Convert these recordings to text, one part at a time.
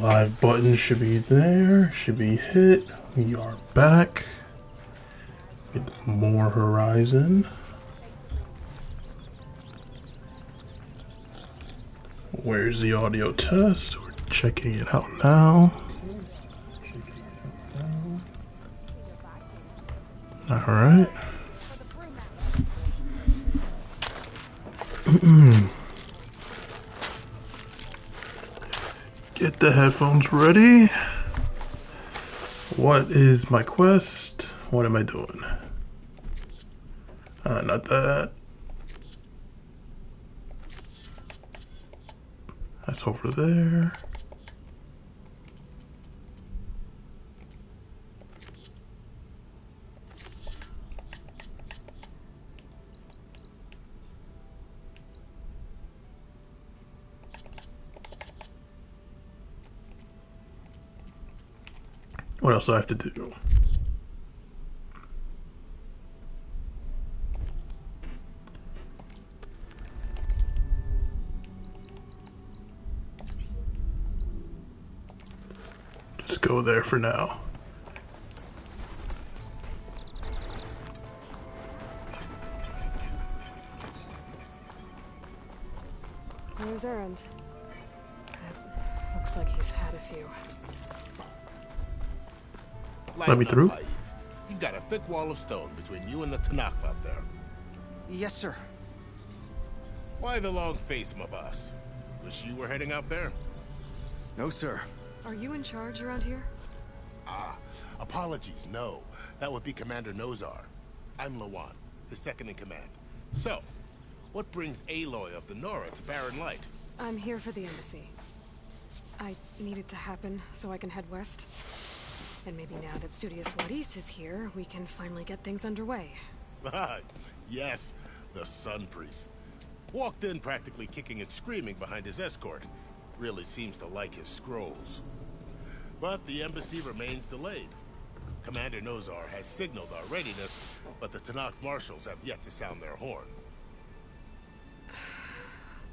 Live button should be there, should be hit. We are back with more Horizon. Where's the audio test? We're checking it out now. Alright. Get the headphones ready. What is my quest? What am I doing? Not that. That's over there. What else do I have to do? Just go there for now. Where's Erend? Looks like he's had a few. Let me through. You've got a thick wall of stone between you and the Tenakth out there. Yes, sir. Why the long face, my boss? Wish you were heading out there? No, sir. Are you in charge around here? Apologies, no. That would be Commander Nozar. I'm Lawan, his second in command. So, what brings Aloy of the Nora to Barren Light? I'm here for the embassy. I need it to happen so I can head west. And maybe now that Studious Wadis is here, we can finally get things underway. Yes, the Sun Priest. Walked in practically kicking and screaming behind his escort. Really seems to like his scrolls. But the embassy remains delayed. Commander Nozar has signaled our readiness, but the Tenakth marshals have yet to sound their horn.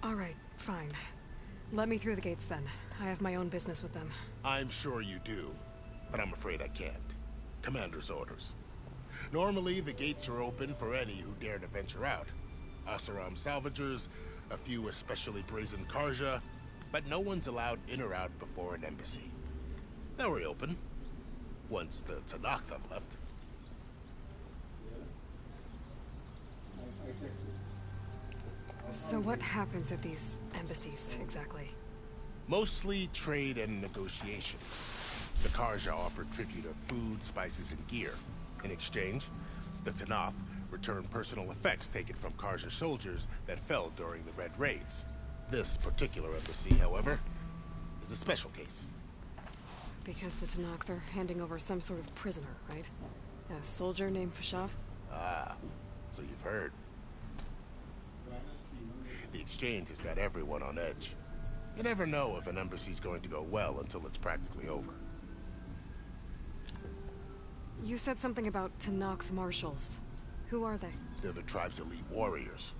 All right, fine. Let me through the gates then. I have my own business with them. I'm sure you do, but I'm afraid I can't. Commander's orders. Normally, the gates are open for any who dare to venture out. Oseram salvagers, a few especially brazen Karja, but no one's allowed in or out before an embassy. They'll reopen, once the Tenakth have left. So what happens at these embassies, exactly? Mostly trade and negotiation. The Karja offer tribute of food, spices, and gear. In exchange, the Tenakth return personal effects taken from Karja soldiers that fell during the Red Raids. This particular embassy, however, is a special case. Because the Tenakth are handing over some sort of prisoner, right? A soldier named Fashav? Ah, so you've heard. The exchange has got everyone on edge. You never know if an embassy's going to go well until it's practically over. You said something about Tenakth marshals. Who are they? They're the tribe's elite warriors.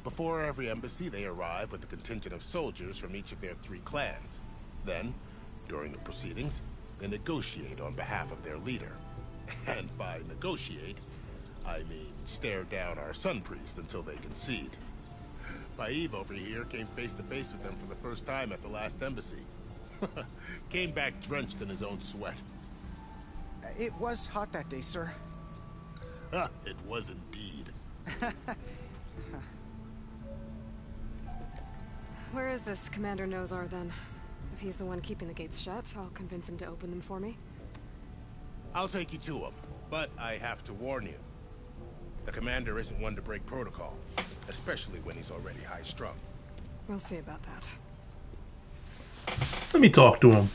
Before every embassy, they arrive with a contingent of soldiers from each of their 3 clans. Then, during the proceedings, they negotiate on behalf of their leader. And by negotiate, I mean stare down our Sun Priest until they concede. Paiv over here came face to face with them for the first time at the last embassy. Came back drenched in his own sweat. It was hot that day, sir. It was indeed. Where is this Commander Nozar, then? If he's the one keeping the gates shut, I'll convince him to open them for me. I'll take you to him, but I have to warn you. The commander isn't one to break protocol, especially when he's already high-strung. We'll see about that. Let me talk to him.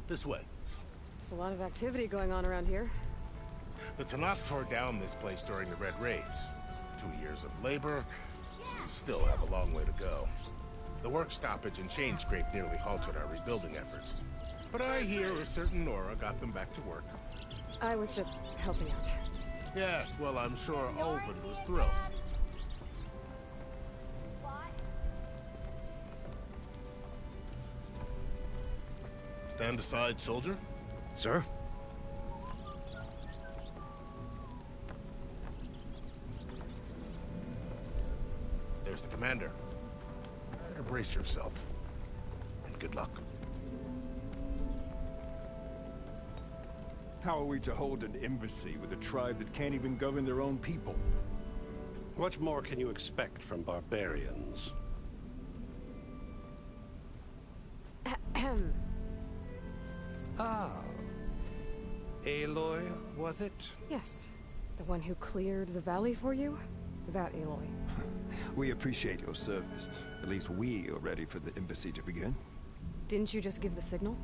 This way. There's a lot of activity going on around here. The Tenakth tore down this place during the Red Raids. 2 years of labor, we still have a long way to go. The work stoppage and chain scrape nearly halted our rebuilding efforts. But I hear a certain Nora got them back to work. I was just helping out. Yes, well, I'm sure Ulvund was thrilled. Stand aside, soldier. Sir? There's the commander. Better brace yourself. And good luck. How are we to hold an embassy with a tribe that can't even govern their own people? What more can you expect from barbarians? Ah. Aloy, was it? Yes. The one who cleared the valley for you? That Aloy. We appreciate your service. At least we are ready for the embassy to begin. Didn't you just give the signal?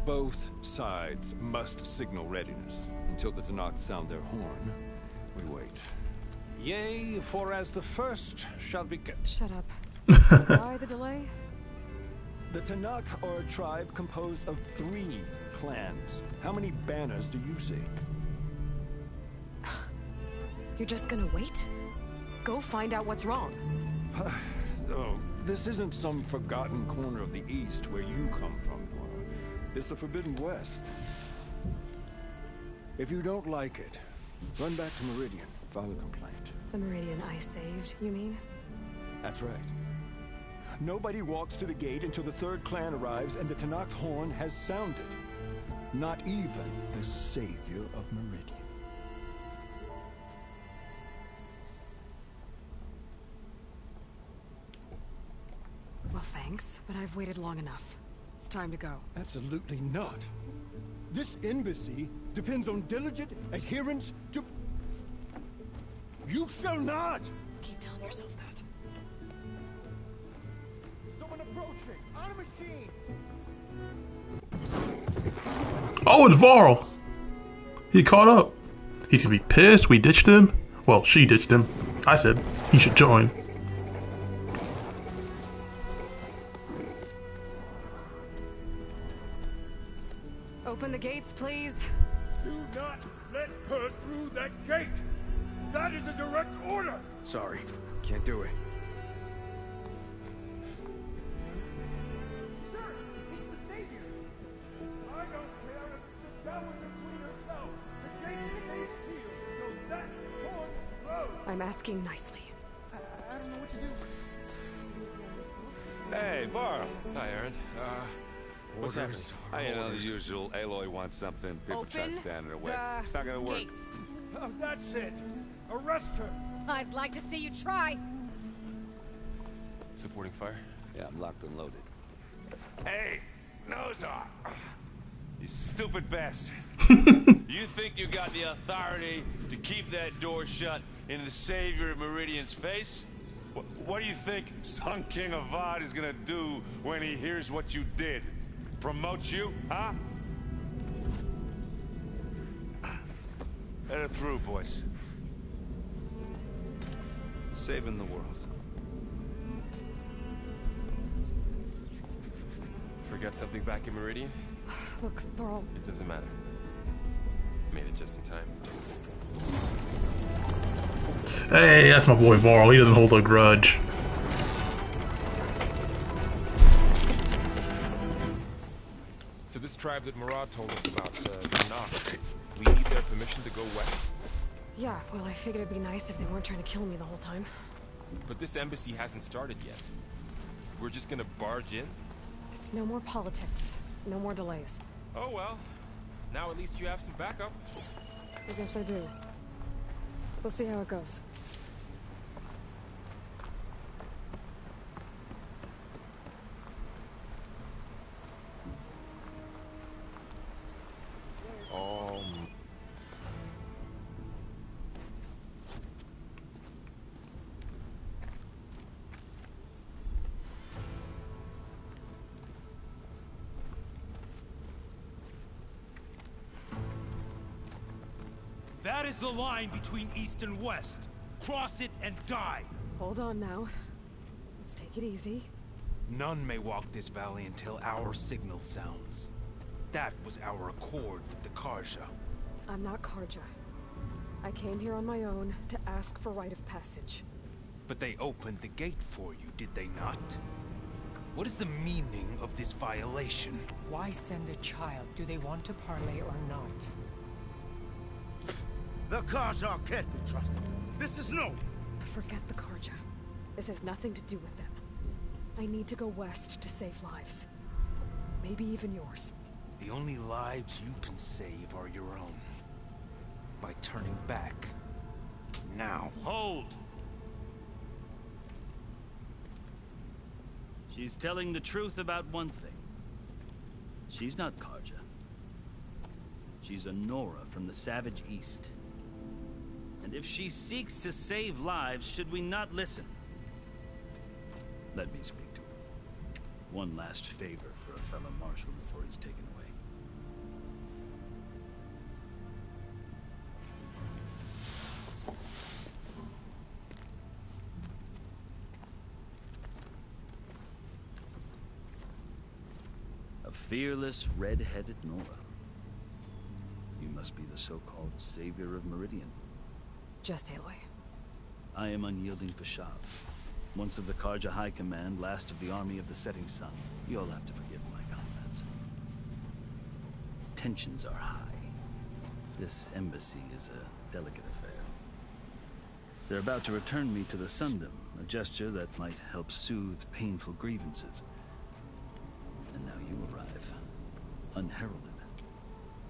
Both sides must signal readiness. Until the Tenakth sound their horn, we wait. Yea, for as the first shall be... Shut up. Why the delay? The Tenakth are a tribe composed of 3 clans. How many banners do you see? You're just gonna wait? Go find out what's wrong. Oh, this isn't some forgotten corner of the East where you come from, Nora. It's the Forbidden West. If you don't like it, run back to Meridian, file a complaint. The Meridian I saved, you mean? That's right. Nobody walks to the gate until the 3rd clan arrives and the Tenakth horn has sounded. Not even the savior of Meridian. Well, thanks, but I've waited long enough. It's time to go. Absolutely not. This embassy depends on diligent adherence to... You shall not! Keep telling yourself that. Someone approaching! On a machine! Oh, it's Varl! He caught up. He's gonna be pissed we ditched him. Well, she ditched him. I said he should join. Open the gates, please. Do not let her through that gate! That is a direct order! Sorry, can't do it. Sir, it's the savior! I don't care if the Dowager Queen herself! The gate stays sealed until that horn blows! I'm asking nicely. I don't know what to do. Hey, Varl. Hi, Aaron. What's happening? are I know the orders. usual. Aloy wants something. People try to Open stand in her way. the It's not gonna work. gates. Oh, that's it! Arrest her! I'd like to see you try. Supporting fire? Yeah, I'm locked and loaded. Hey, Nozar! You stupid bastard. You think you got the authority to keep that door shut in the savior of Meridian's face? What do you think Sun King Avad is gonna do when he hears what you did? Promote you, huh? Let her through, boys. Saving the world. Forget something back in Meridian? Look, Varl, It doesn't matter. Made it just in time. Hey, that's my boy Varl. He doesn't hold a grudge. So this tribe that Murad told us about, the Tenakth, we need their permission to go west? yeah, well, I figured it'd be nice if they weren't trying to kill me the whole time. But this embassy hasn't started yet. We're just gonna barge in? There's no more politics. No more delays. Oh well. Now at least you have some backup. I guess I do. We'll see how it goes. That is the line between East and West. Cross it and die. Hold on now. Let's take it easy. None may walk this valley until our signal sounds. That was our accord with the Karja. I'm not Karja. I came here on my own to ask for rite of passage. But they opened the gate for you, did they not? What is the meaning of this violation? Why send a child? Do they want to parley or not? The Carja can't be trusted. This is no... Forget the Carja. This has nothing to do with them. I need to go west to save lives. Maybe even yours. The only lives you can save are your own. By turning back. Now. Hold! She's telling the truth about one thing. She's not Carja. She's a Nora from the Savage East. And if she seeks to save lives, should we not listen? Let me speak to her. One last favor for a fellow marshal before he's taken away. A fearless, red-headed Nora. You must be the so-called savior of Meridian. Just Aloy. I am unyielding Fashav. Once of the Carja High Command, last of the army of the setting sun. You'll have to forgive my comments. Tensions are high. This embassy is a delicate affair. They're about to return me to the Sundom, a gesture that might help soothe painful grievances. And now you arrive, unheralded.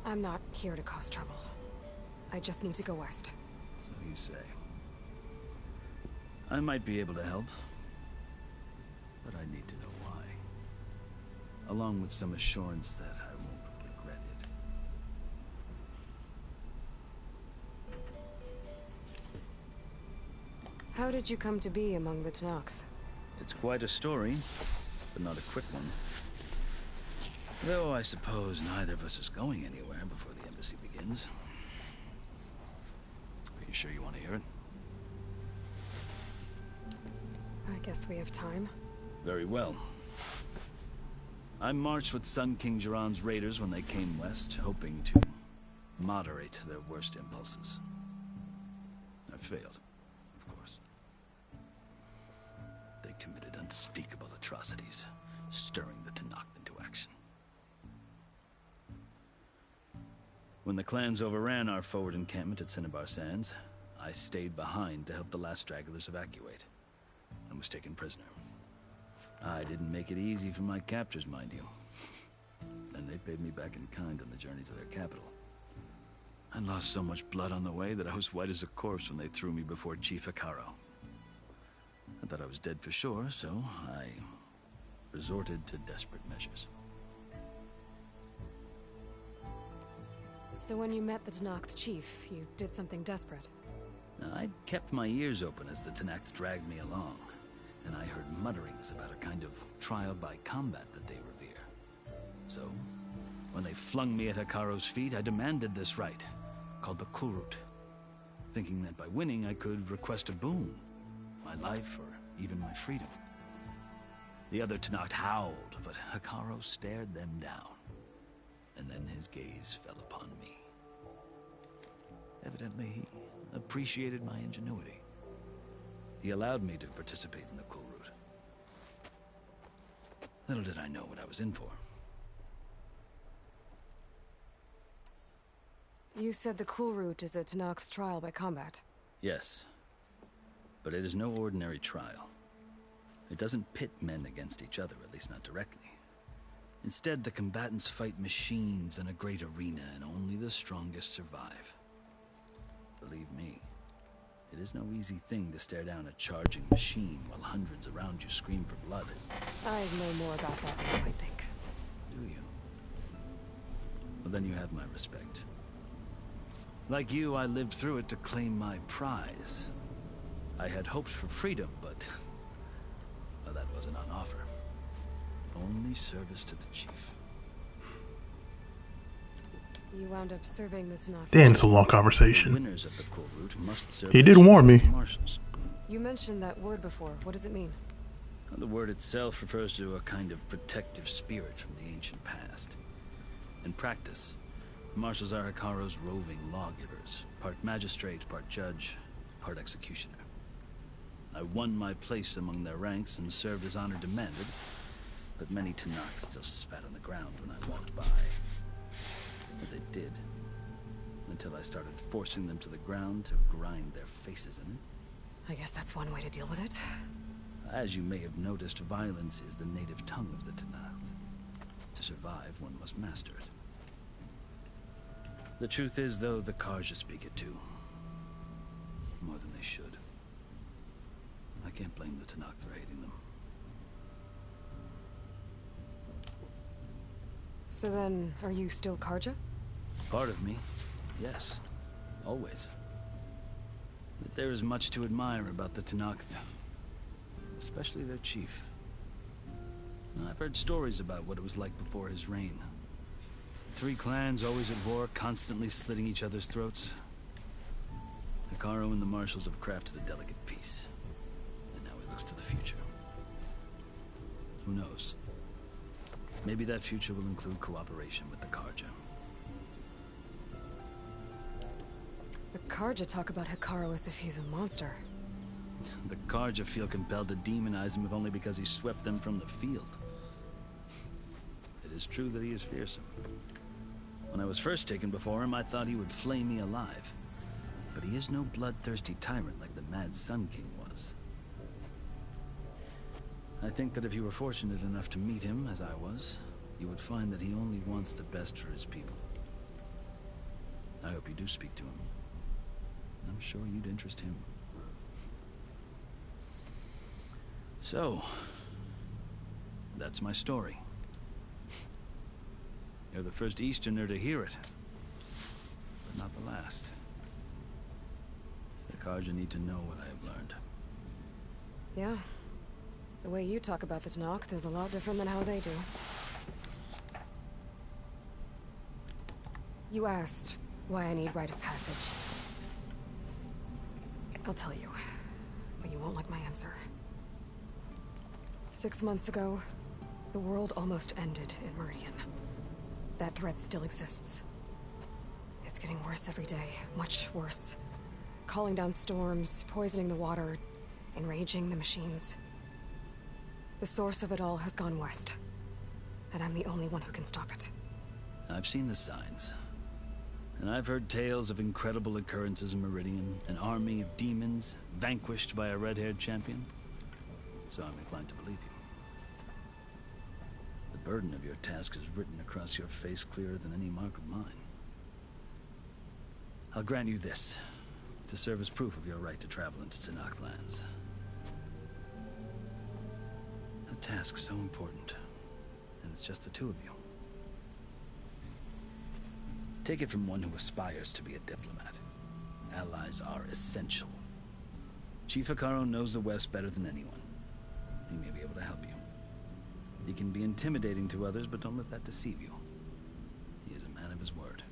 I'm not here to cause trouble. I just need to go west. So you say. I might be able to help, but I need to know why. Along with some assurance that I won't regret it. How did you come to be among the Tenakth? It's quite a story, but not a quick one. Though I suppose neither of us is going anywhere before the embassy begins. Are you sure you want to hear it? I guess we have time. Very well. I marched with Sun King Jiran's raiders when they came west, hoping to moderate their worst impulses. I failed, of course. They committed unspeakable atrocities, stirring the Tenakth into action. When the clans overran our forward encampment at Cinnabar Sands, I stayed behind to help the last stragglers evacuate, and was taken prisoner. I didn't make it easy for my captors, mind you. And they paid me back in kind on the journey to their capital. I lost so much blood on the way that I was white as a corpse when they threw me before Chief Hekarro. I thought I was dead for sure, so I resorted to desperate measures. So when you met the Tenakth chief, you did something desperate? I'd kept my ears open as the Tenakth dragged me along, and I heard mutterings about a kind of trial by combat that they revere. So, when they flung me at Hekarro's feet, I demanded this right, called the Kulrut, thinking that by winning I could request a boon, my life or even my freedom. The other Tenakth howled, but Hekarro stared them down, and then his gaze fell upon me. Evidently, he appreciated my ingenuity. He allowed me to participate in the Kulrut. Little did I know what I was in for. You said the Kulrut is a Tenakth's trial by combat. Yes, but it is no ordinary trial. It doesn't pit men against each other, at least not directly. Instead, the combatants fight machines in a great arena, and only the strongest survive. Believe me, it is no easy thing to stare down a charging machine while hundreds around you scream for blood. I know more about that than you might think. Do you? Well, then you have my respect. Like you, I lived through it to claim my prize. I had hoped for freedom, but well, that wasn't on offer. Only service to the chief. You wound up serving the Tenakth. Damn, it's a long conversation. The winners of the Kulrut must serve He did warn me. Marshals. You mentioned that word before. What does it mean? Well, the word itself refers to a kind of protective spirit from the ancient past. In practice, marshals are Hekarro's roving lawgivers, part magistrate, part judge, part executioner. I won my place among their ranks and served as honor demanded, but many Tenakth still spat on the ground when I walked by. But they did, until I started forcing them to the ground to grind their faces in it. I guess that's one way to deal with it. As you may have noticed, violence is the native tongue of the Tenakth. To survive, one must master it. The truth is, though, the Carja speak it too. More than they should. I can't blame the Tenakth for hating them. So then, are you still Carja? Part of me, yes. Always. But there is much to admire about the Tenakth. Especially their chief. I've heard stories about what it was like before his reign. 3 clans always at war, constantly slitting each other's throats. Hekarro and the Marshals have crafted a delicate peace. And now he looks to the future. Who knows? Maybe that future will include cooperation with the Carja. The Carja talk about Hekarro as if he's a monster. The Carja feel compelled to demonize him if only because he swept them from the field. It is true that he is fearsome. When I was first taken before him, I thought he would flay me alive. But he is no bloodthirsty tyrant like the Mad Sun King was. I think that if you were fortunate enough to meet him, as I was, you would find that he only wants the best for his people. I hope you do speak to him. I'm sure you'd interest him. So, that's my story. You're the first Easterner to hear it, but not the last. The Carja need to know what I have learned. Yeah. The way you talk about the Tenakth is a lot different than how they do. You asked why I need rite of passage. I'll tell you, but you won't like my answer. 6 months ago, the world almost ended in Meridian. That threat still exists. It's getting worse every day, much worse. Calling down storms, poisoning the water, enraging the machines. The source of it all has gone west, and I'm the only one who can stop it. I've seen the signs. And I've heard tales of incredible occurrences in Meridian, an army of demons vanquished by a red-haired champion. So I'm inclined to believe you. The burden of your task is written across your face clearer than any mark of mine. I'll grant you this, to serve as proof of your right to travel into Tenakth lands. A task so important, and it's just the 2 of you. Take it from one who aspires to be a diplomat. Allies are essential. Chief Hekarro knows the West better than anyone. He may be able to help you. He can be intimidating to others, but don't let that deceive you. He is a man of his word.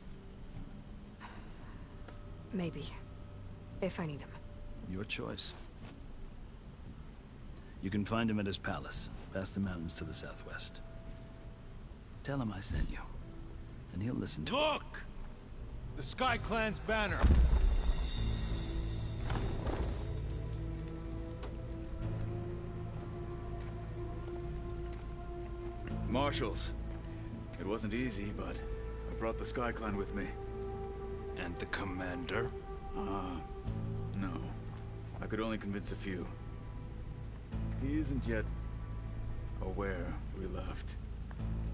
Maybe. If I need him. Your choice. You can find him at his palace, past the mountains to the southwest. Tell him I sent you, and he'll listen to Look! The Sky Clan's banner! Marshals. It wasn't easy, but I brought the Sky Clan with me. And the commander? No. I could only convince a few. He isn't yet aware we left.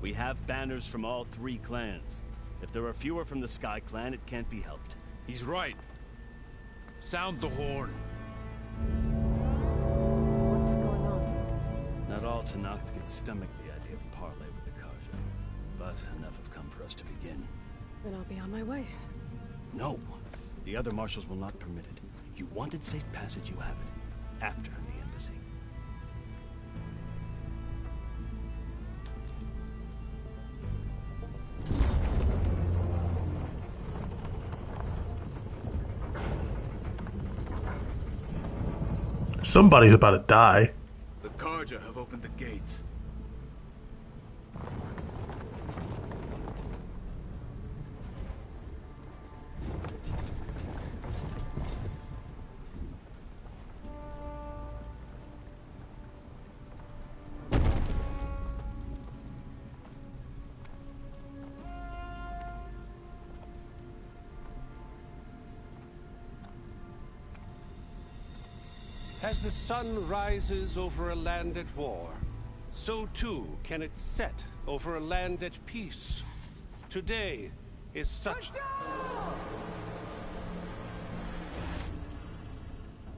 We have banners from all 3 clans. If there are fewer from the Sky Clan, it can't be helped. He's right. Sound the horn. What's going on? Not all Tenakth can stomach the idea of parley with the Carja, but enough have come for us to begin. Then I'll be on my way. No. The other marshals will not permit it. You wanted safe passage, you have it. After the embassy. Somebody's about to die. The Carja have opened the gates. As the sun rises over a land at war, so too can it set over a land at peace. Today is such...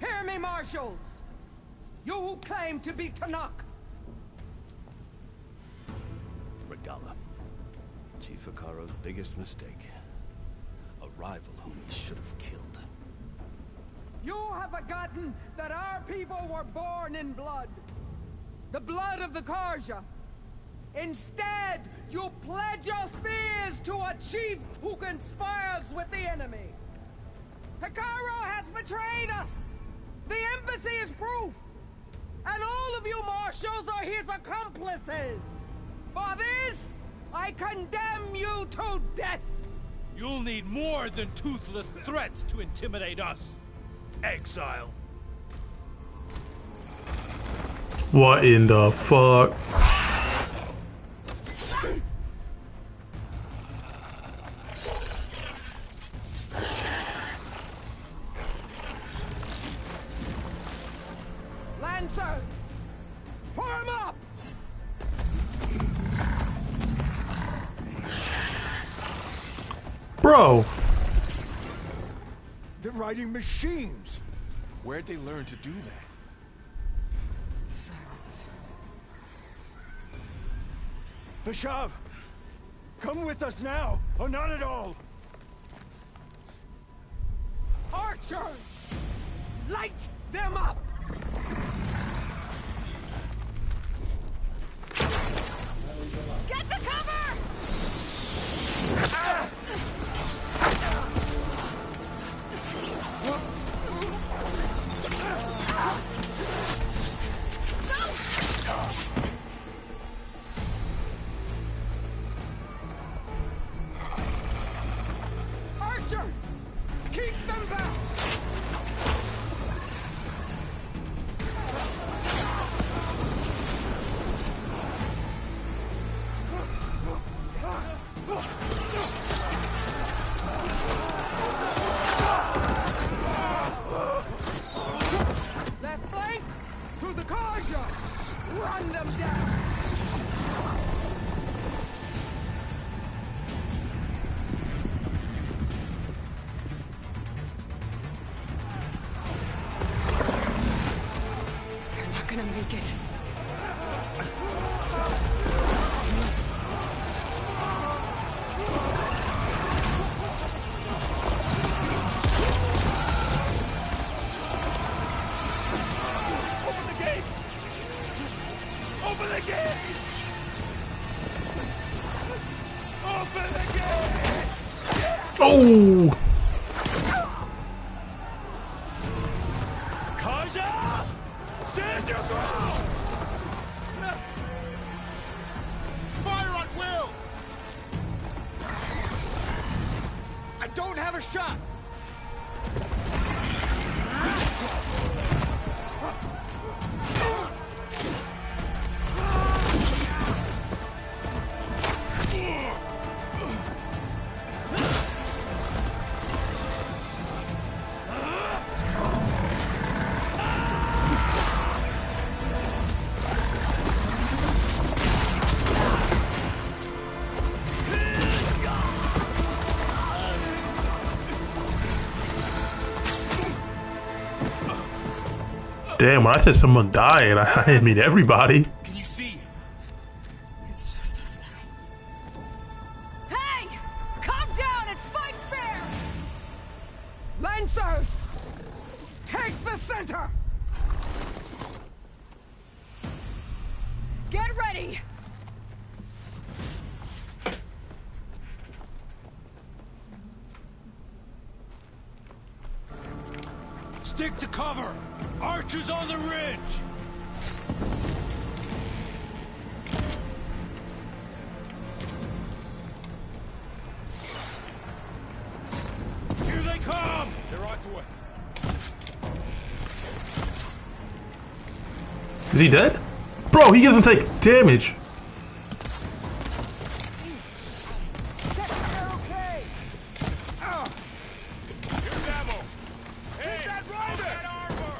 Hear me, marshals! You who claim to be Tenakth! Regalla. Chief Hekarro's biggest mistake. A rival whom he should have killed. You have forgotten that our people were born in blood. The blood of the Carja. Instead, you pledge your spears to a chief who conspires with the enemy. Hekarro has betrayed us! The embassy is proof! And all of you marshals are his accomplices! For this, I condemn you to death! You'll need more than toothless threats to intimidate us. Exile. What in the fuck? Lancers! Form up! Bro! They're riding machines. Where'd they learn to do that? Silence. Vashav! Come with us now, or not at all! Archers! Light them up! Get to cover! Archers! Keep them back! Left flank! To the Carja! Run them down! They're not gonna make it. Open the gates! Open the gates! Open the gates! Oh! Carja! Stand your ground! Fire at will! I don't have a shot! Damn, when I said someone died, I didn't mean everybody. Can you see? It's just us now. Hey! Calm down and fight fair! Lancers! Take the center! Get ready! Stick to cover! Archers on the ridge! Here they come! They're onto us. Is he dead? Bro, he doesn't take damage. Here's ammo! Hey, that rider! That armor!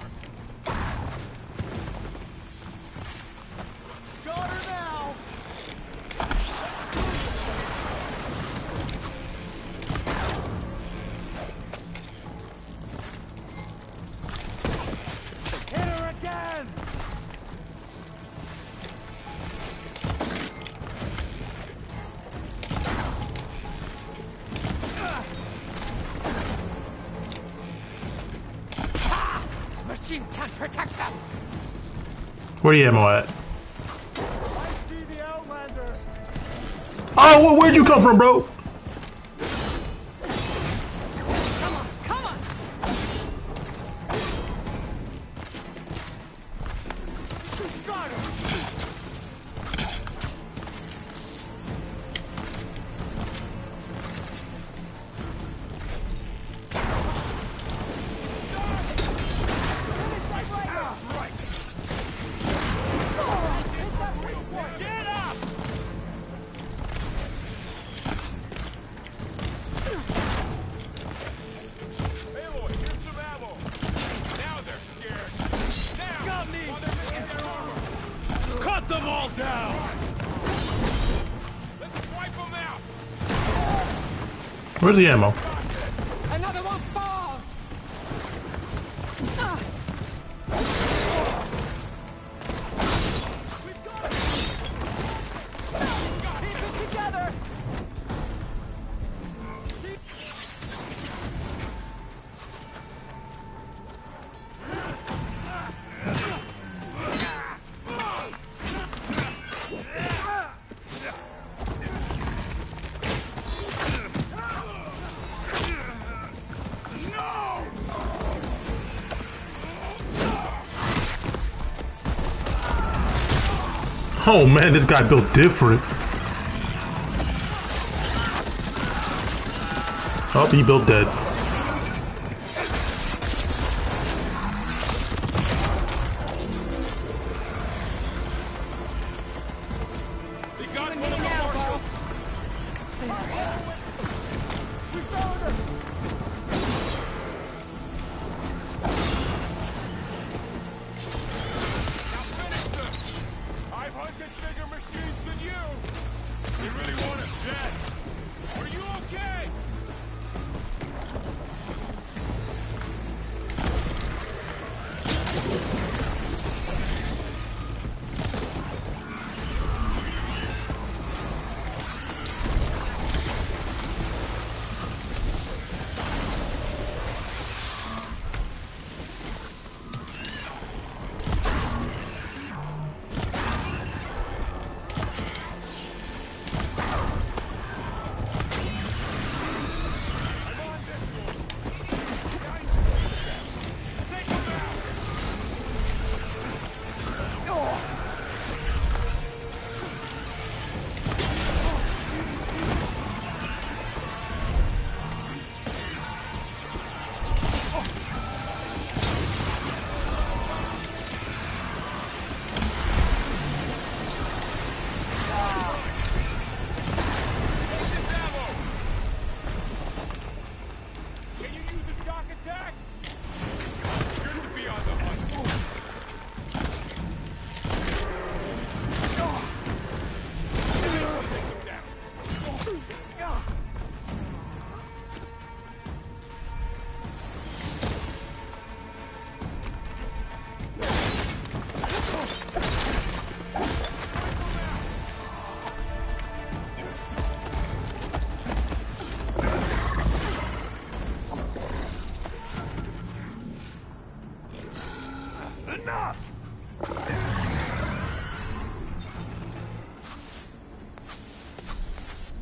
machines can't protect them. Where the ammo at? Oh, where'd you come from, bro? Come on, come on. Got him. Cut them all down! Let's wipe them out! Where's the ammo? Another one falls! Keep it together! Oh man, this guy built different. Oh, he built dead. I've hunted bigger machines than you! You really want us dead? Are you okay?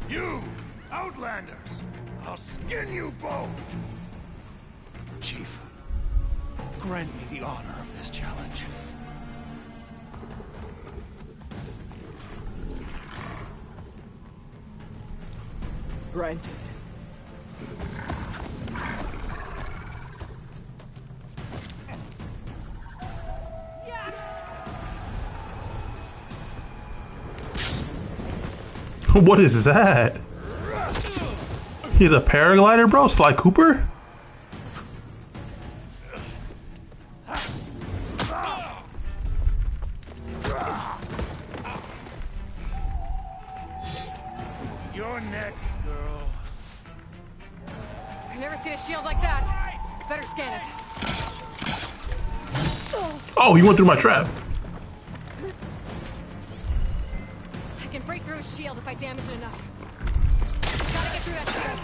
You, Outlanders! I'll skin you both! Chief, grant me the honor of this challenge. Granted. What is that? He's a paraglider, bro? Sly Cooper? You're next, girl. I've never seen a shield like that. Better scan it. Oh, he went through my trap. I can break through his shield if I damage it enough. Gotta get through that shield.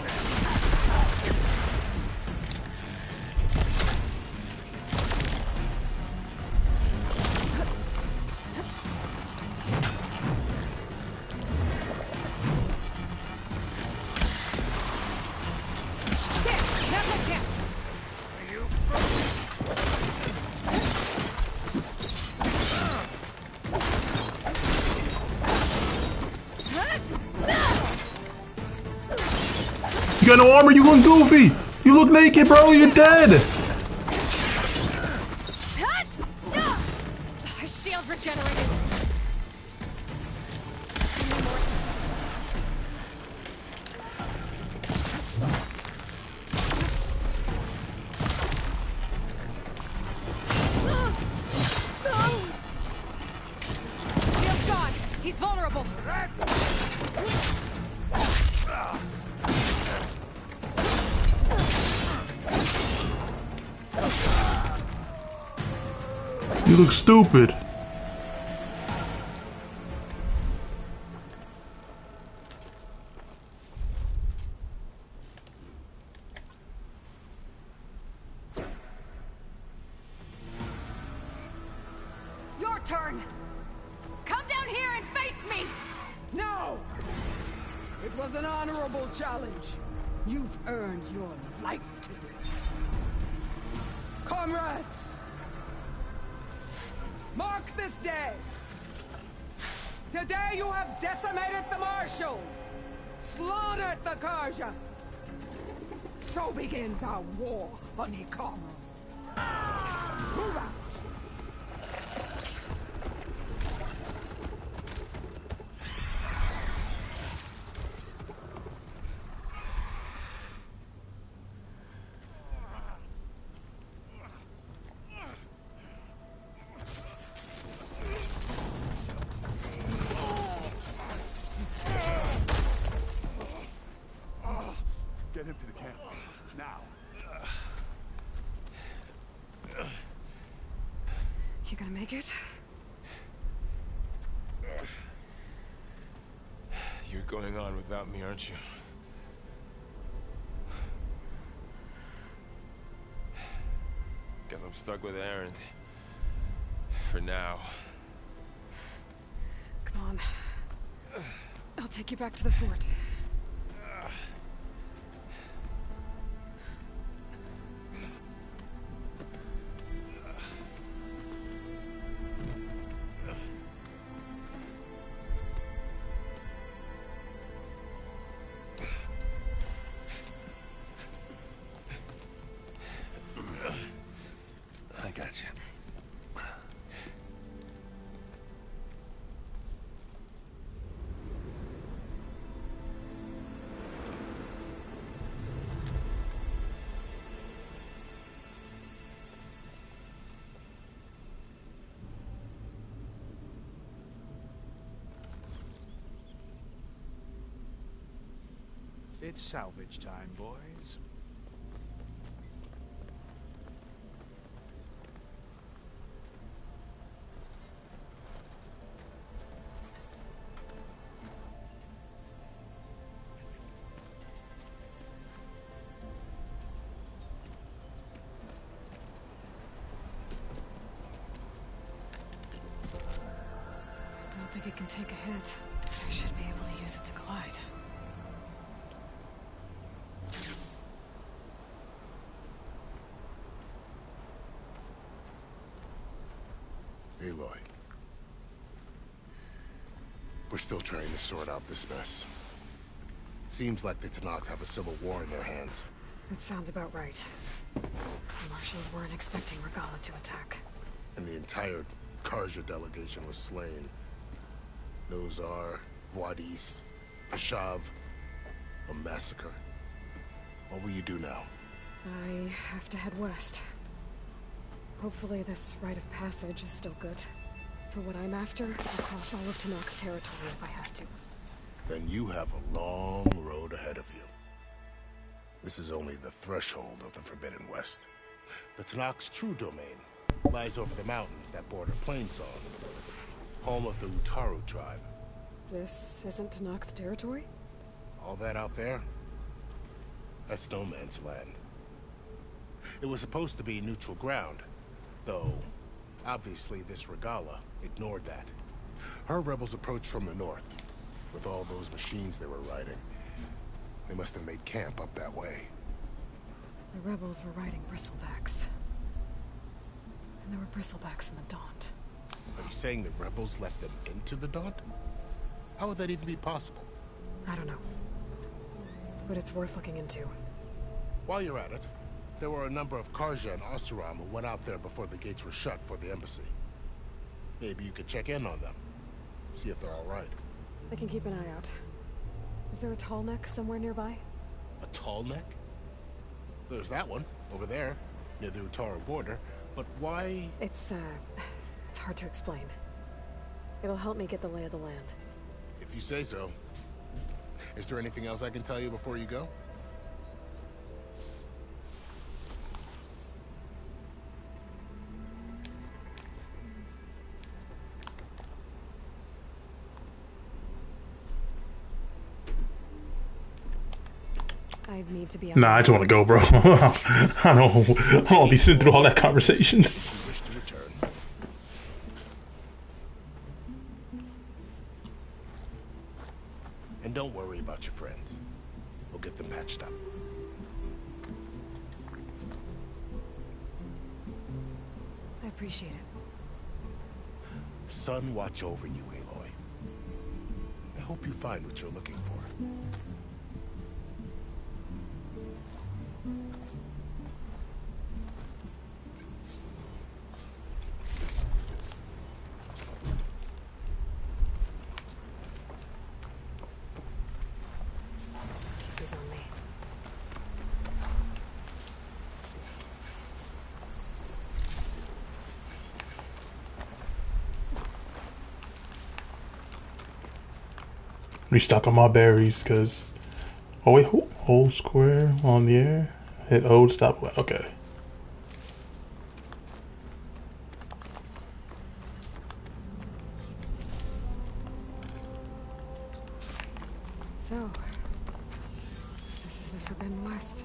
got no armor, you going goofy! You look naked, bro, you're dead! His shield regenerated. Shield's gone. He's vulnerable. You look stupid. Your turn! Come down here and face me! No! It was an honorable challenge. You've earned your life today. Comrades! Mark this day! Today you have decimated the Marshals! Slaughtered the Karja! So begins our war on Hikaru. Move out! Get him to the camp. Now. You gonna make it? You're going on without me, aren't you? Guess I'm stuck with Aaron. For now. Come on. I'll take you back to the fort. I got you. It's salvage time, boys. I don't think it can take a hit. I should be able to use it to glide. Aloy. We're still trying to sort out this mess. Seems like the Tenakth have a civil war in their hands. That sounds about right. The Marshals weren't expecting Regalla to attack. And the entire Karja delegation was slain. Nozar, Vuadis, Vashav. A massacre. What will you do now? I have to head west. Hopefully this rite of passage is still good. For what I'm after, I'll cross all of Tenakth territory if I have to. Then you have a long road ahead of you. This is only the threshold of the Forbidden West. The Tenakth's true domain lies over the mountains that border Plainsong, home of the Utaru tribe. This isn't Tenakth territory? All that out there? That's no man's land. It was supposed to be neutral ground, though obviously this Regalla ignored that. Her rebels approached from the north, with all those machines they were riding. They must have made camp up that way. The rebels were riding bristlebacks. And there were bristlebacks in the Daunt. Are you saying the rebels let them into the Daunt? How would that even be possible? I don't know. but it's worth looking into. While you're at it, there were a number of Karja and Oseram who went out there before the gates were shut for the embassy. Maybe you could check in on them. See if they're all right. I can keep an eye out. Is there a tall neck somewhere nearby? A tall neck? There's that one, over there, near the Utara border. But why? It's hard to explain. It'll help me get the lay of the land. If you say so. Is there anything else I can tell you before you go? I need to be Nah, I just want to go, bro. I don't want to be sitting through all that conversations. Wish to return. And don't worry about your friends. We'll get them patched up. I appreciate it. Sun watch over you, Aloy. I hope you find what you're looking for. He's on me. Restock on my berries, cause. Oh wait, hold square on the air. Hit O to stop. Okay. So, this is the Forbidden West.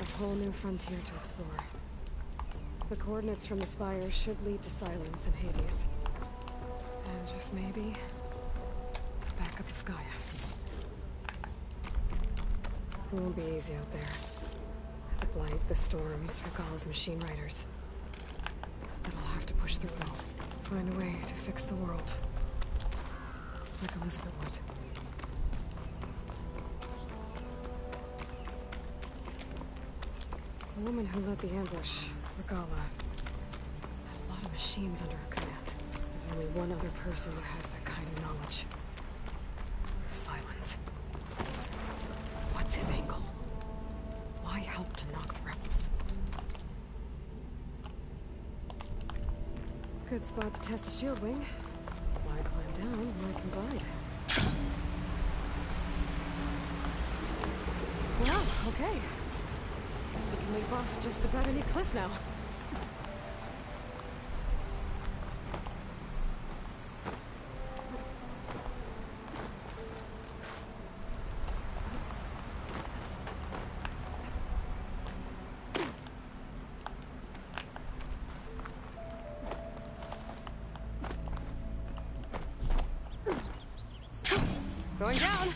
A whole new frontier to explore. The coordinates from the spires should lead to Silence and Hades. And just maybe, a backup of Gaia. It won't be easy out there. The Blight, the Storms, Regalla's machine riders. But I'll have to push through though. Find a way to fix the world. Like Elizabeth would. The woman who led the ambush, Regalla, had a lot of machines under her command. There's only one other person who has that kind of knowledge. Silence. What's his angle? Why help to knock the rebels? Good spot to test the shield wing. Why climb down when I can glide? Well, okay. Guess we can leap off just about any cliff now. Going down.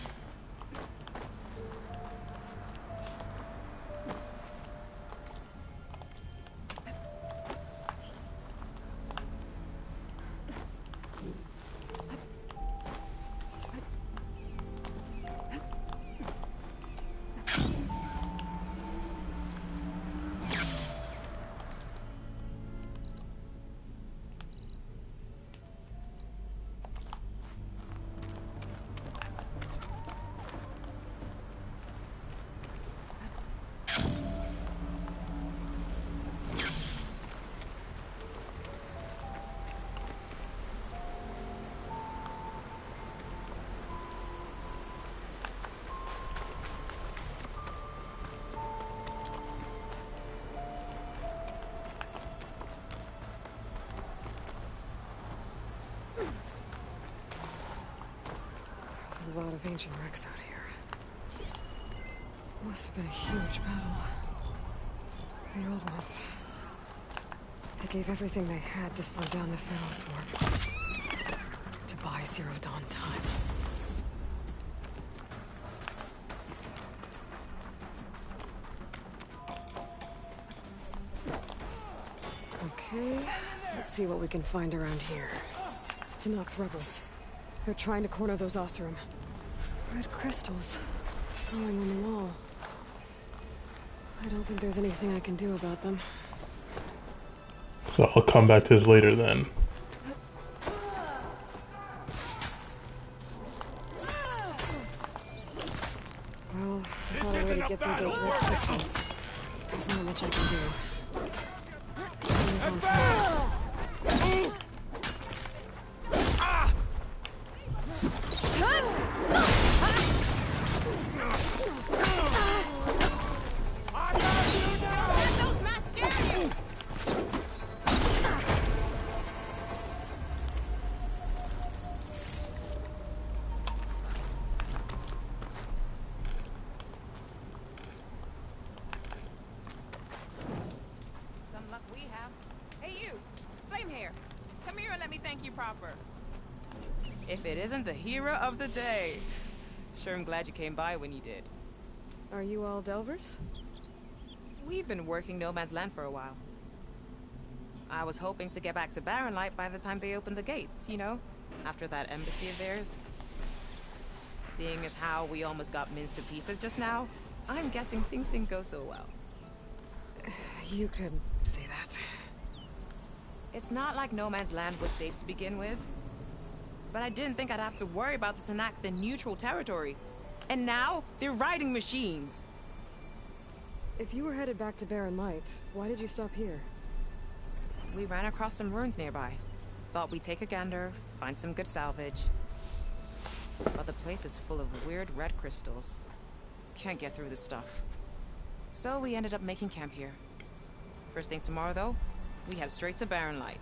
A lot of ancient wrecks out here. Must have been a huge battle. The old ones. They gave everything they had to slow down the Pharaoh Swarm. To buy Zero Dawn time. Okay, let's see what we can find around here. To knock the rebels. They're trying to corner those Oseram. Red crystals. crawling on the wall. I don't think there's anything I can do about them. So I'll come back to this later then. Well, I thought I would get through those red crystals. There's not much I can do. If it isn't the hero of the day. Sure, I'm glad you came by when you did. Are you all Delvers? We've been working No Man's Land for a while. I was hoping to get back to Barren Light by the time they opened the gates, you know? After that embassy of theirs. Seeing as how we almost got minced to pieces just now, I'm guessing things didn't go so well. You could say that. It's not like No Man's Land was safe to begin with. But I didn't think I'd have to worry about the Tenakth in neutral territory. And now, they're riding machines. If you were headed back to Barren Light, why did you stop here? We ran across some ruins nearby. Thought we'd take a gander, find some good salvage. But the place is full of weird red crystals. Can't get through this stuff. So we ended up making camp here. First thing tomorrow, though, we head straight to Barren Light.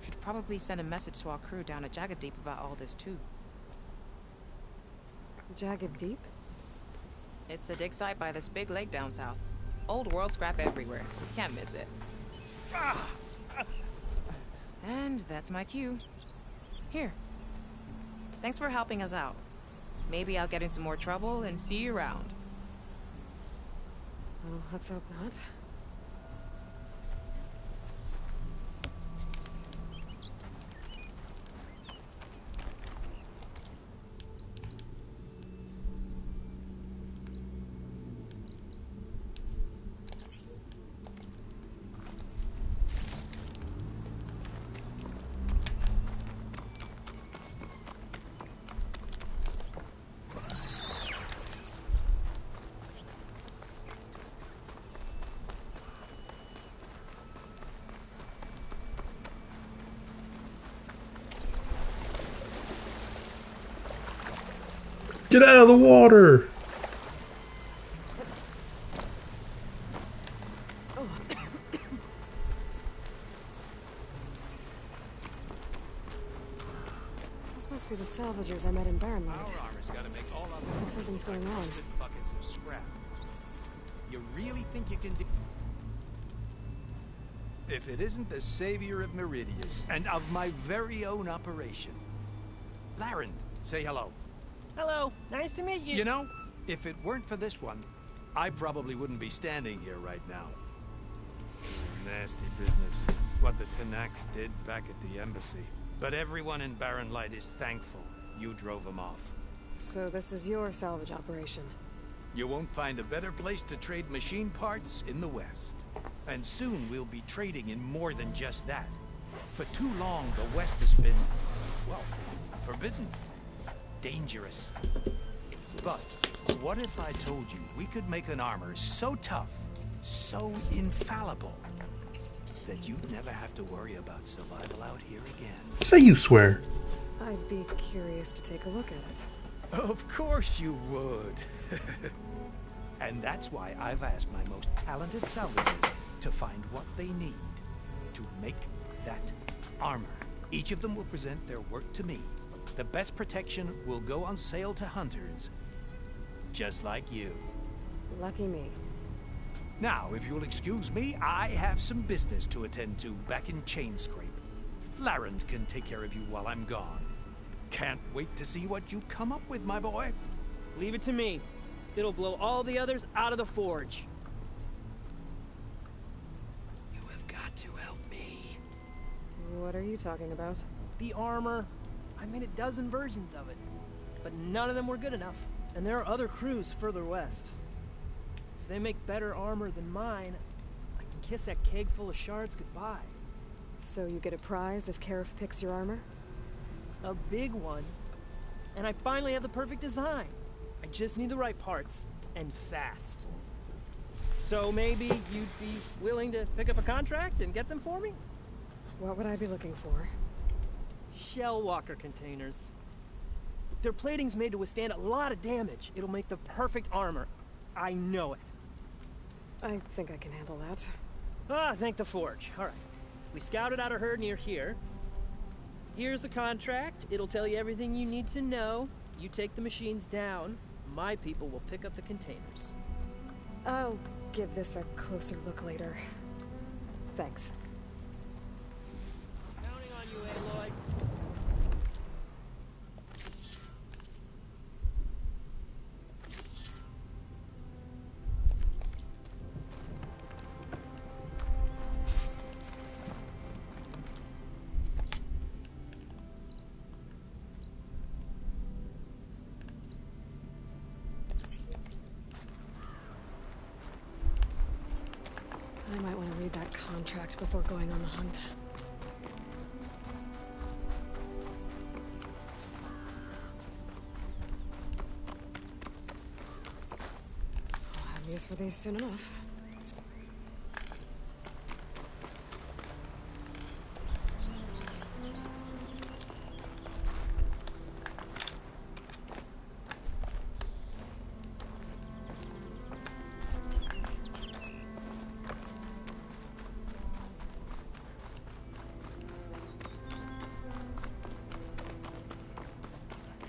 Should probably send a message to our crew down at Jagged Deep about all this, too. Jagged Deep? It's a dig site by this big lake down south. Old world scrap everywhere. Can't miss it. And that's my cue. Here. Thanks for helping us out. Maybe I'll get into more trouble and see you around. Well, let's hope not. Get out of the water! This must be the salvagers I met in Barren Light. Our armor's gotta make all of Looks like something's going on. buckets of scrap. You really think you can do... If it isn't the savior of Meridian, and of my very own operation. Laren, say hello. Hello, nice to meet you. You know, if it weren't for this one, I probably wouldn't be standing here right now. Nasty business, what the Tenakth did back at the embassy. But everyone in Barren Light is thankful you drove them off. So this is your salvage operation? You won't find a better place to trade machine parts in the West. And soon we'll be trading in more than just that. For too long, the West has been, well, forbidden. Dangerous. But what if I told you we could make an armor so tough, so infallible, that you'd never have to worry about survival out here again? Say you swear. I'd be curious to take a look at it. Of course you would. And that's why I've asked my most talented salvagers to find what they need to make that armor. Each of them will present their work to me. The best protection will go on sale to hunters, just like you. Lucky me. Now, if you'll excuse me, I have some business to attend to back in Chainscrape. Laren can take care of you while I'm gone. Can't wait to see what you come up with, my boy. Leave it to me. It'll blow all the others out of the forge. You have got to help me. What are you talking about? The armor. I made a dozen versions of it, but none of them were good enough. And there are other crews further west. If they make better armor than mine, I can kiss that keg full of shards goodbye. So you get a prize if Karif picks your armor? A big one. And I finally have the perfect design. I just need the right parts, and fast. So maybe you'd be willing to pick up a contract and get them for me? What would I be looking for? Shell walker containers. Their plating's made to withstand a lot of damage. It'll make the perfect armor. I know it. I think I can handle that. Ah, thank the Forge. All right. We scouted out a herd near here. Here's the contract. It'll tell you everything you need to know. You take the machines down. My people will pick up the containers. I'll give this a closer look later. Thanks. Counting on you, Aloy. I might want to read that contract before going on the hunt. I'll have use for these soon enough.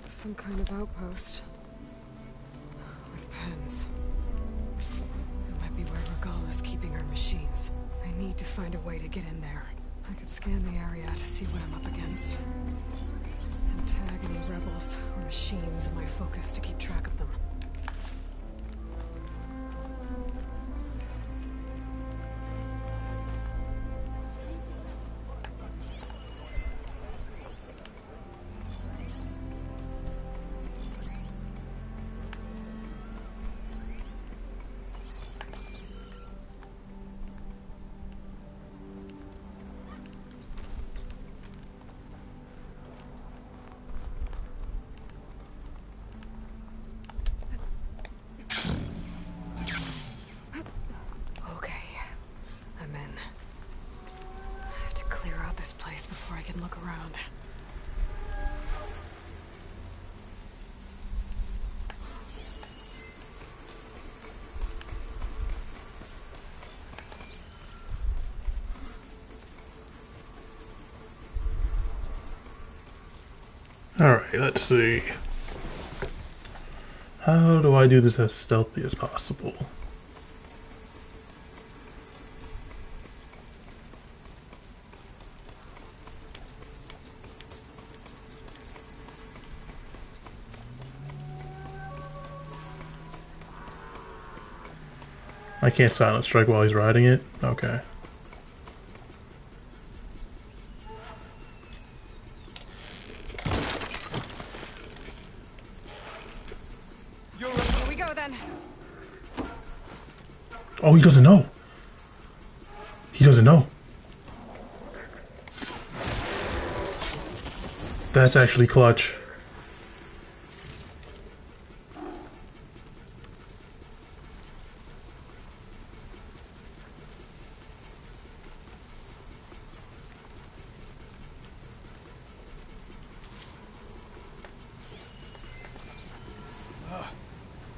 Some kind of outpost. With pens. It might be where Regala's keeping her machines. I need to find a way to get in there. I could scan the area to see what I'm up against. And tag any rebels or machines in my focus to keep track of them. Before I can look around. Alright, let's see. How do I do this as stealthy as possible? I can't silent strike while he's riding it? Okay. Here we go then. Oh, he doesn't know. He doesn't know. That's actually clutch.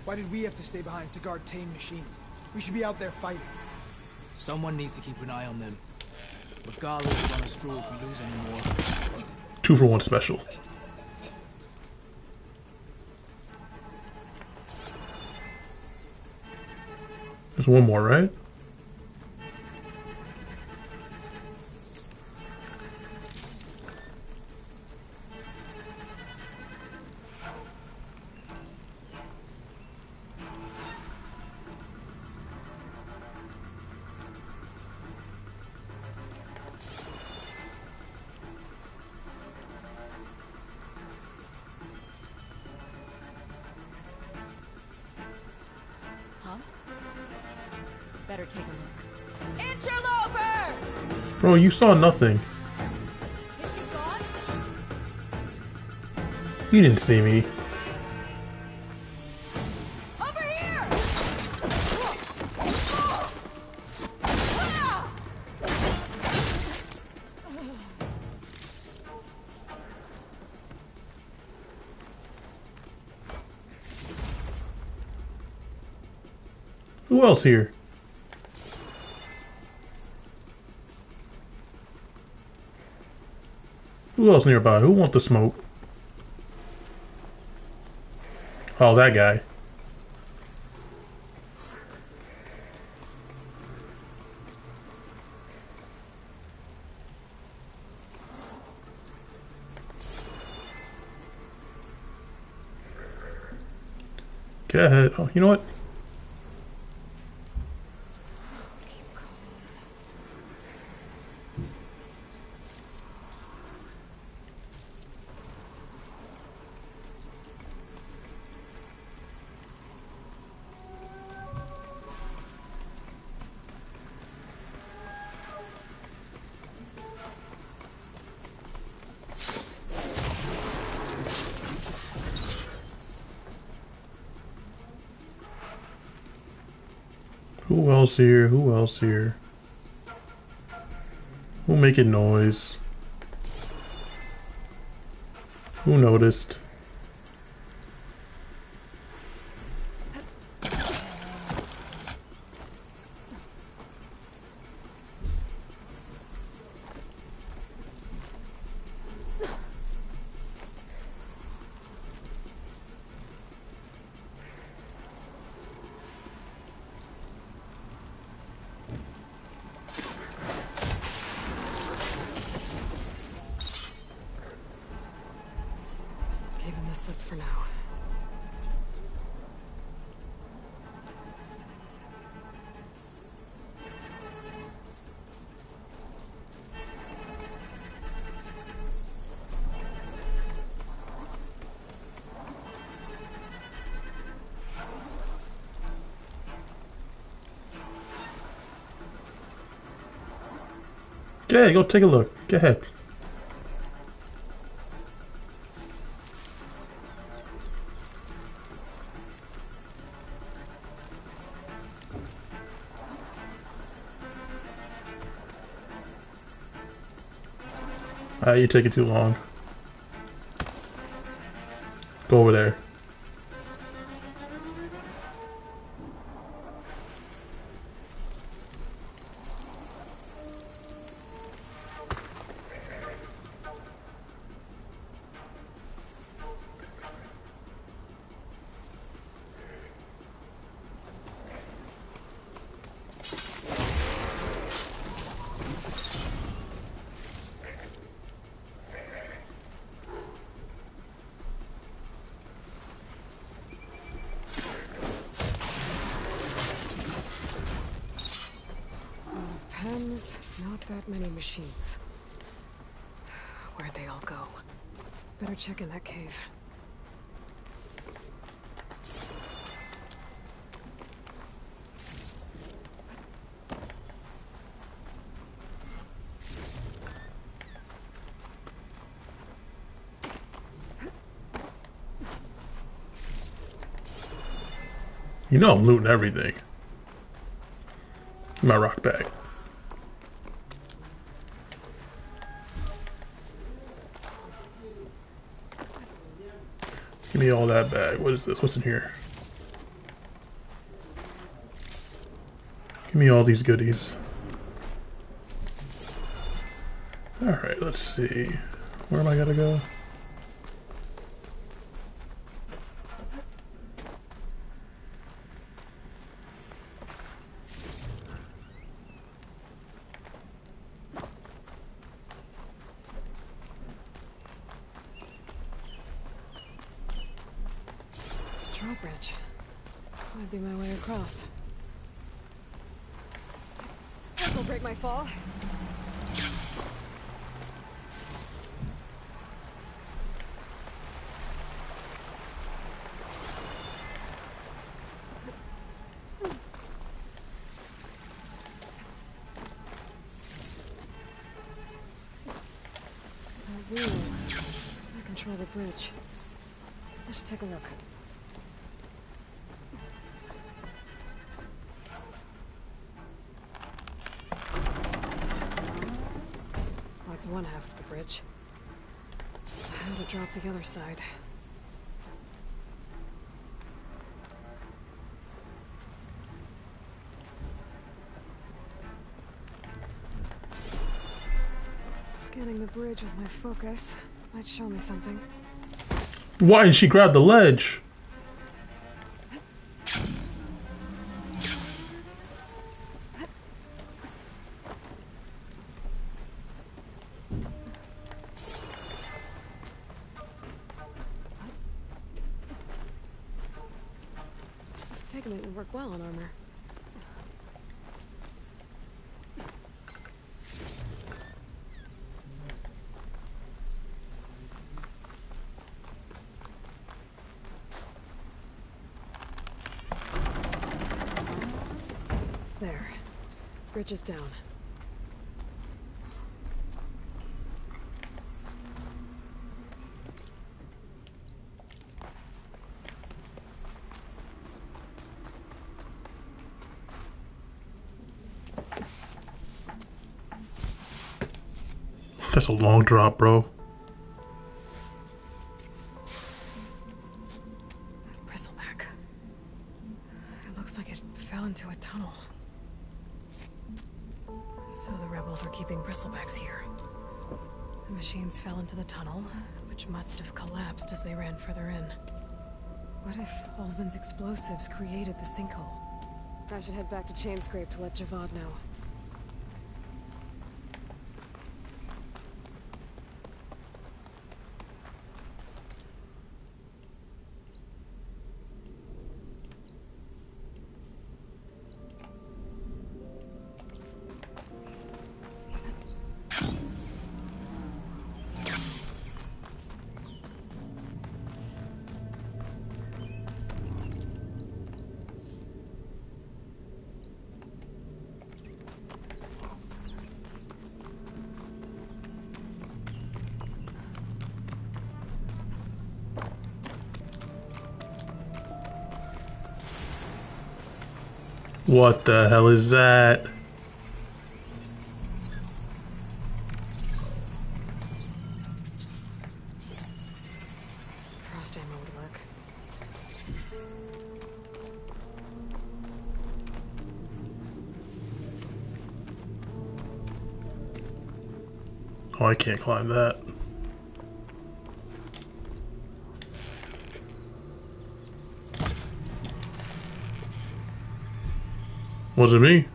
Why did we have to stay behind to guard tame machines? We should be out there fighting. Someone needs to keep an eye on them. Regala will run us through if we lose any more. 2-for-1 special. There's one more, right? Better take a look. Interloper! Bro, you saw nothing. Is she gone? You didn't see me. Over here! Who else here? Who else nearby? Who wants the smoke? Oh, that guy. Go ahead. Oh, you know what? Who else here? Who else here? Who making noise? Who noticed? Gave him the slip for now. Okay, go take a look. Go ahead. You're taking too long. Go over there. Pens, not that many machines. Where'd they all go? Better check in that cave. You know I'm looting everything. My rock bag. Give me all that bag. What is this? What's in here? Give me all these goodies. Alright, let's see. Where am I gonna go? Drawbridge. Might be my way across. This'll break my fall. Ooh, I control the bridge. I should take a look. That's one half of the bridge. How to drop the other side. Scanning the bridge with my focus might show me something. Why didn't she grab the ledge? This pigment would work well on armor. There. Bridge is down. That's a long drop, bro. Bristleback. It looks like it fell into a tunnel. So the rebels were keeping bristlebacks here. The machines fell into the tunnel, which must have collapsed as they ran further in. What if Ulvin's explosives created the sinkhole? I should head back to Chainscrape to let Javad know. What the hell is that? Frost ammo would work. Oh, I can't climb that. Was it me?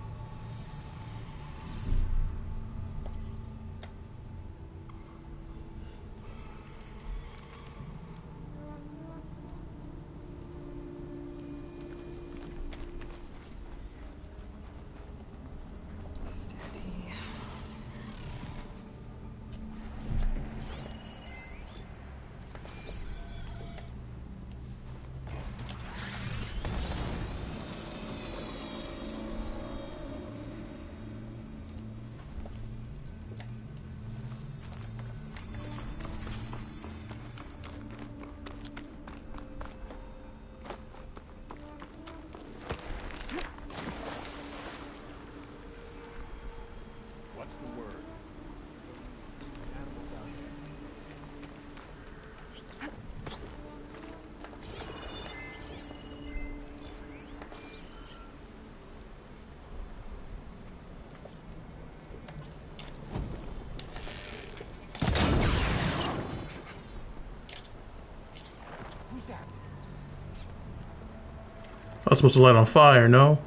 I was supposed to light on fire, no?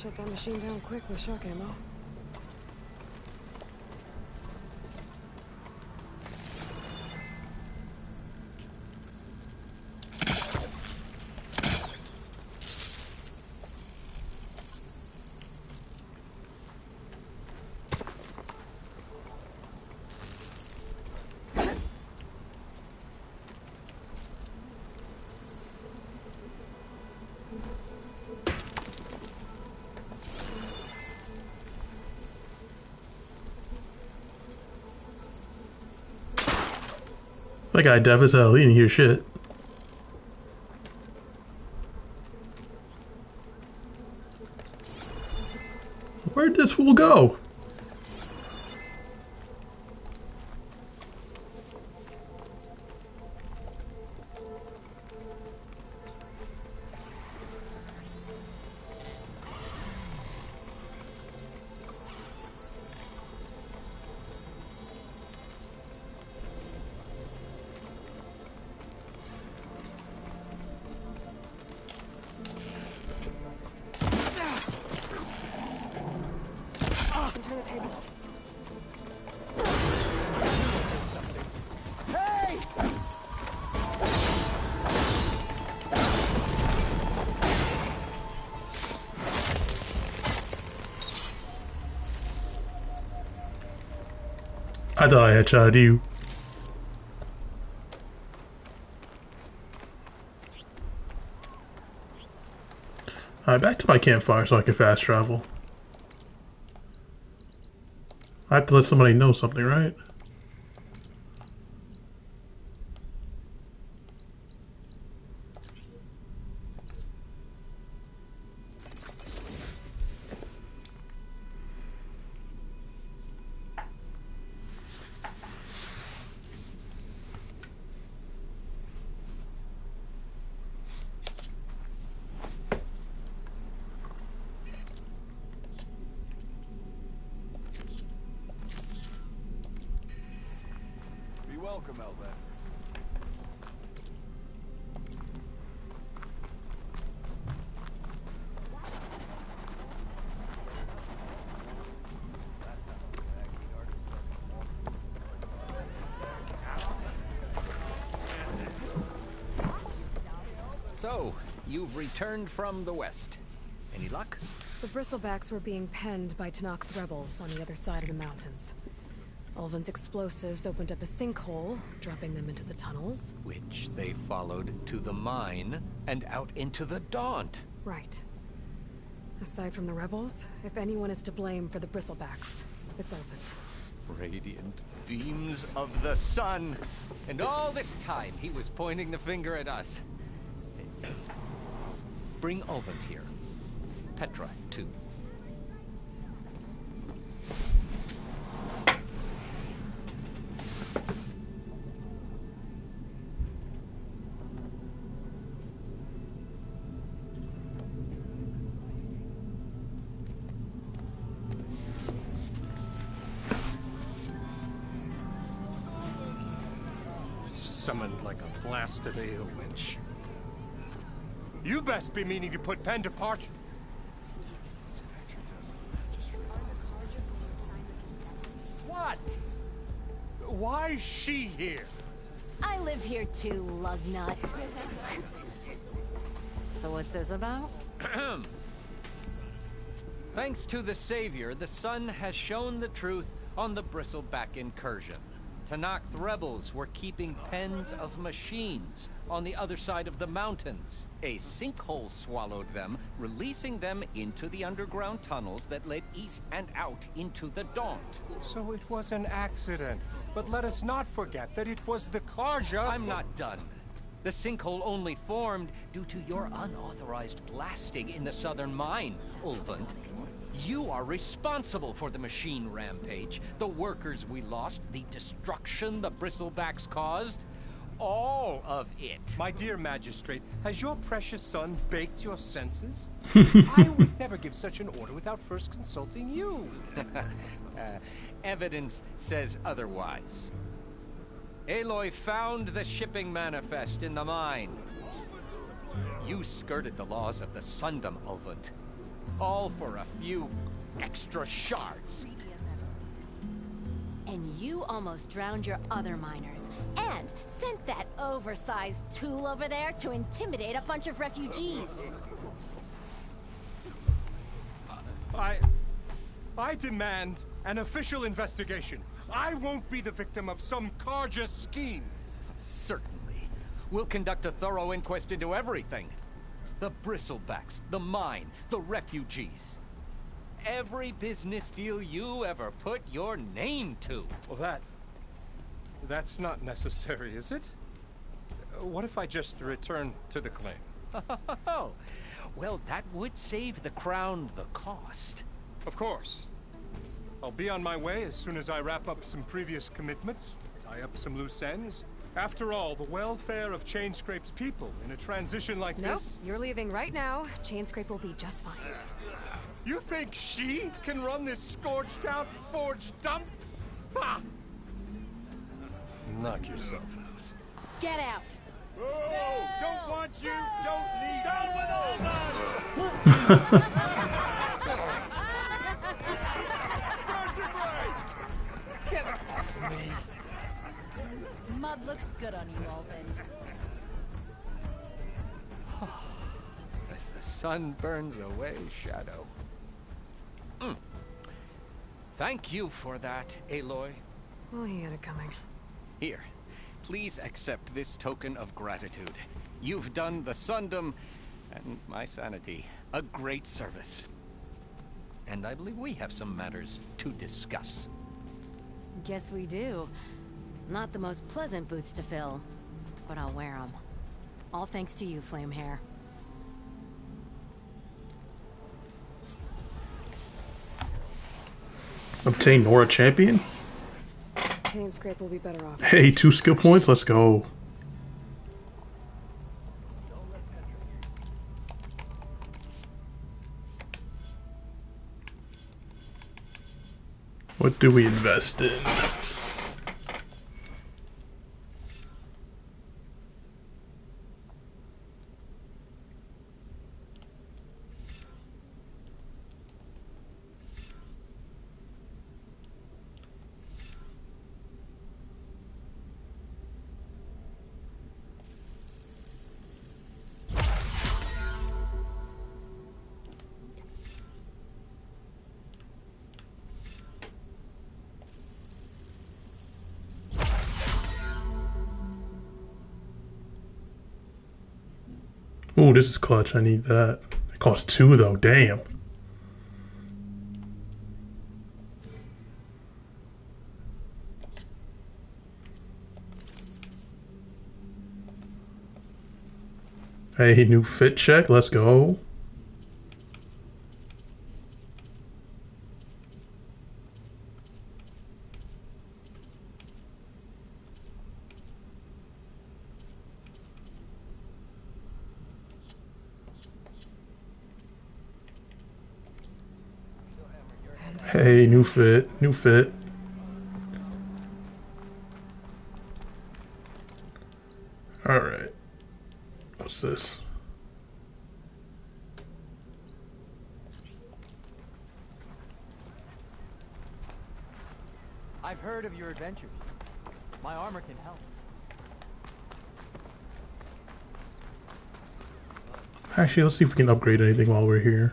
Shut that machine down quick with shock ammo. That guy deaf as hell, he didn't hear shit. Where'd this fool go? Turn the tables. Hey! I thought I had shot you. Alright, back to my campfire so I can fast travel. I have to let somebody know something, right? Welcome, Elven. So, you've returned from the west. Any luck? The Bristlebacks were being penned by Tenakth's rebels on the other side of the mountains. Ulven's explosives opened up a sinkhole, dropping them into the tunnels. Which they followed to the mine and out into the Daunt. Right. Aside from the rebels, if anyone is to blame for the Bristlebacks, it's Ulvund. Radiant beams of the sun. And all this time he was pointing the finger at us. Bring Ulvund here. Petra, too. Summoned like a blasted ale winch. You best be meaning to put pen to parchment. What? Why is she here? I live here too, lugnut. So what's this about? Thanks to the Savior, the sun has shown the truth on the Bristleback incursion. Tenakth rebels were keeping pens of machines on the other side of the mountains. A sinkhole swallowed them, releasing them into the underground tunnels that led east and out into the Daunt. So it was an accident. But let us not forget that it was the Carja— I'm not done. The sinkhole only formed due to your unauthorized blasting in the southern mine, Ulvund. You are responsible for the machine rampage, the workers we lost, the destruction the Bristlebacks caused. All of it. My dear magistrate, has your precious son baked your senses? I would never give such an order without first consulting you. Evidence says otherwise. Aloy found the shipping manifest in the mine. You skirted the laws of the Sundom, Ulvund. All for a few extra shards. And you almost drowned your other miners. And sent that oversized tool over there to intimidate a bunch of refugees. I demand an official investigation. I won't be the victim of some Carja scheme. Certainly. We'll conduct a thorough inquest into everything. The bristlebacks, the mine, the refugees. Every business deal you ever put your name to. Well, that's not necessary, is it? What if I just return to the claim? Oh, well, that would save the Crown the cost. Of course. I'll be on my way as soon as I wrap up some previous commitments, tie up some loose ends. After all, the welfare of Chainscrape's people in a transition like Nope, this... you're leaving right now. Chainscrape will be just fine. You think she can run this scorched-out, forged dump? Ha! Knock yourself out. Get out! Oh, don't want you, don't need Down with all Get off me! Mud looks good on you, Alvin. As the sun burns away shadow. Thank you for that, Aloy. Well, he had it coming. Here, please accept this token of gratitude. You've done the Sundom, and my sanity, a great service. And I believe we have some matters to discuss. Guess we do. Not the most pleasant boots to fill, but I'll wear them. All thanks to you, Flamehair. Obtain Nora champion? Chainscrape will be better off. Hey, 2 skill points, let's go. What do we invest in? Ooh, this is clutch. I need that. It costs 2 though. Damn. Hey, new fit check. Let's go. Hey, new fit, new fit. Alright. What's this? I've heard of your adventures. My armor can help. Actually, let's see if we can upgrade anything while we're here.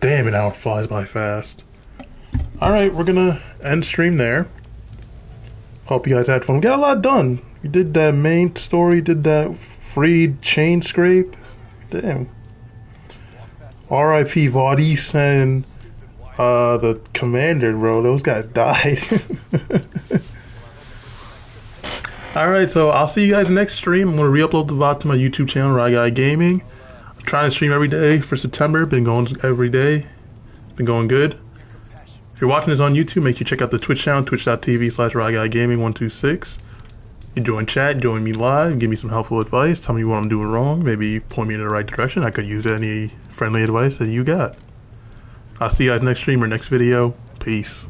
Damn, an hour flies by fast. Alright, we're gonna end stream there. Hope you guys had fun. We got a lot done. We did that main story, did that freed chain scrape. Damn. R.I.P. Vaudis and the commander, bro. Those guys died. Alright, so I'll see you guys next stream. I'm gonna re-upload the VOD to my YouTube channel, RyGuy Gaming. I'm trying to stream every day for September. Been going every day. It's been going good. If you're watching this on YouTube, make sure you check out the Twitch channel, twitch.tv/RyGuyGaming126. You join chat, join me live, give me some helpful advice, tell me what I'm doing wrong, maybe point me in the right direction. I could use any friendly advice that you got. I'll see you guys next stream or next video. Peace.